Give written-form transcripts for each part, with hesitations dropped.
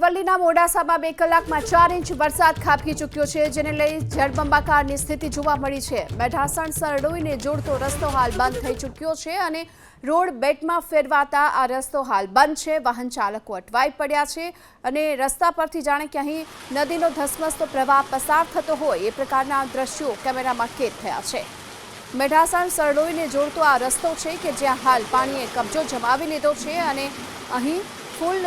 અરવલ્લીના મોડાસામાં 2 કલાકમાં 4 ઇંચ વરસાદ ખાબકી ચૂક્યો છે, જેને લઈ જળબંબાકારની સ્થિતિ જોવા મળી છે। મેઢાસણ સરડોઈને જોડતો રસ્તો હાલ બંધ થઈ ચૂક્યો છે અને રોડ બેટમાં ફેરવાતા આ રસ્તો હાલ બંધ છે। વાહન ચાલકો અટવાઈ પડ્યા છે અને રસ્તા પરથી જાણે કે અહીં નદીનો ધસમસતો પ્રવાહ પસાર થતો હોય એ પ્રકારના દ્રશ્યો કેમેરામાં કેદ થયા છે। મેઢાસણ સરડોઈને જોડતો આ રસ્તો છે કે જ્યાં હાલ પાણીએ કબજો જમાવી લીધો છે અને અહીં ફૂલ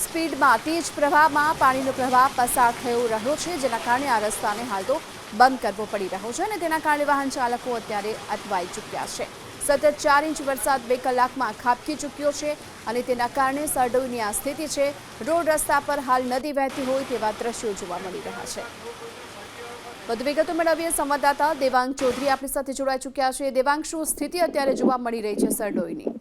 સ્પીડમાં તેજ પ્રવાહમાં પાણીનો પ્રવાહ પસાર થયો રહ્યો છે, જેના કારણે આ રસ્તાને હાલ તો બંધ કરવો પડી રહ્યો છે અને તેના કારણે વાહન ચાલકો અત્યારે અટવાઈ ચૂક્યા છે। સતત 4 ઇંચ વરસાદ 2 કલાકમાં ખાબકી ચૂક્યો છે અને તેના કારણે સરડોઈની આ સ્થિતિ છે। રોડ રસ્તા પર હાલ નદી વહેતી હોય તેવા દ્રશ્યો જોવા મળી રહ્યા છે। વધુ વિગતો મેળવીએ સંવાદદાતા દેવાંગ ચૌધરી આપણી સાથે જોડાઈ ચૂક્યા છે। દેવાંગ, શું સ્થિતિ અત્યારે જોવા મળી રહી છે સરડોઈની?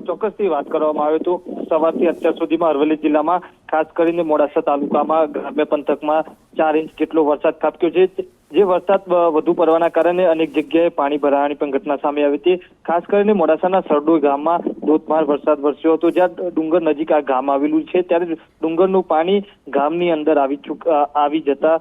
ચોક્કસથી વાત કરવામાં આવે તો સવારથી અત્યાર સુધીમાં અરવલ્લી જિલ્લામાં ખાસ કરીને મોડાસા તાલુકામાં ગ્રામ્ય પંથકમાં 4 ઇંચ જેટલો વરસાદ ખાબક્યો છે। જે વરસાદ વધુ પડવાના કારણે અનેક જગ્યાએ પાણી ભરાવાની પણ ઘટના સામે આવી હતી। ખાસ કરીને મોડાસાના સરડોઈ ગામમાં ધોધમાર વરસાદ વરસ્યો હતો, જ્યાં ડુંગર નજીક આ ગામ આવેલું છે, ત્યારે ડુંગરનું પાણી ગામની અંદર આવી જતા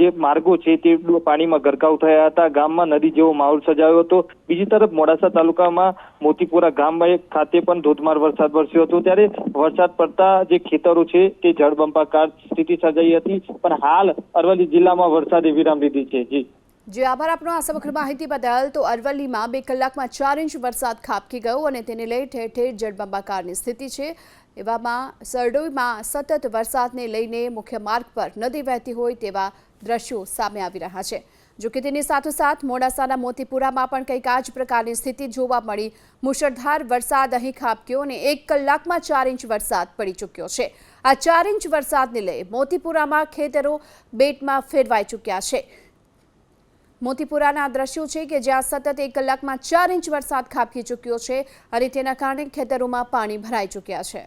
જે માર્ગો છે તે પાણીમાં ગરકાવ થયા હતા। ગામમાં નદી જેવો માહોલ સર્જાયો હતો। બીજી તરફ મોડાસા તાલુકામાં મોતીપુરા ગામ ખાતે પણ ધોધમાર વરસાદ વરસ્યો હતો, ત્યારે વરસાદ પડતા જે ખેતરો છે તે જળબંબાકાર સ્થિતિ સર્જાઈ હતી, પણ હાલ અરવલ્લી જિલ્લામાં વરસાદે વિરામ લીધી છે। જી આભાર આપનો આ સમગ્ર માહિતી બદલ। તો અરવલ્લીમાં 2 કલાકમાં 4 ઇંચ વરસાદ ખાબકી ગયો અને તેને લઈ ઠેર ઠેર જળબંબાકારની સ્થિતિ છે। એવામાં સરડોઈમાં સતત વરસાદને લઈને મુખ્ય માર્ગ પર નદી વહેતી હોય તેવા દ્રશ્યો સામે આવી રહ્યા છે। જો કે તેની સાથોસાથ મોડાસાના મોતીપુરામાં પણ કંઈક આ જ પ્રકારની સ્થિતિ જોવા મળી। મુશળધાર વરસાદ અહીં ખાબક્યો અને 1 કલાકમાં 4 ઇંચ વરસાદ પડી ચૂક્યો છે। આ 4 ઇંચ વરસાદને લઈ મોતીપુરામાં ખેતરો બેટમાં ફેરવાઈ ચૂક્યા છે। મોતીપુરાના દ્રશ્યો છે કે જ્યાં સતત 1 કલાકમાં 4 ઇંચ વરસાદ ખાબકી ચૂક્યો છે અને તેના કારણે ખેતરોમાં પાણી ભરાઈ ચૂક્યા છે।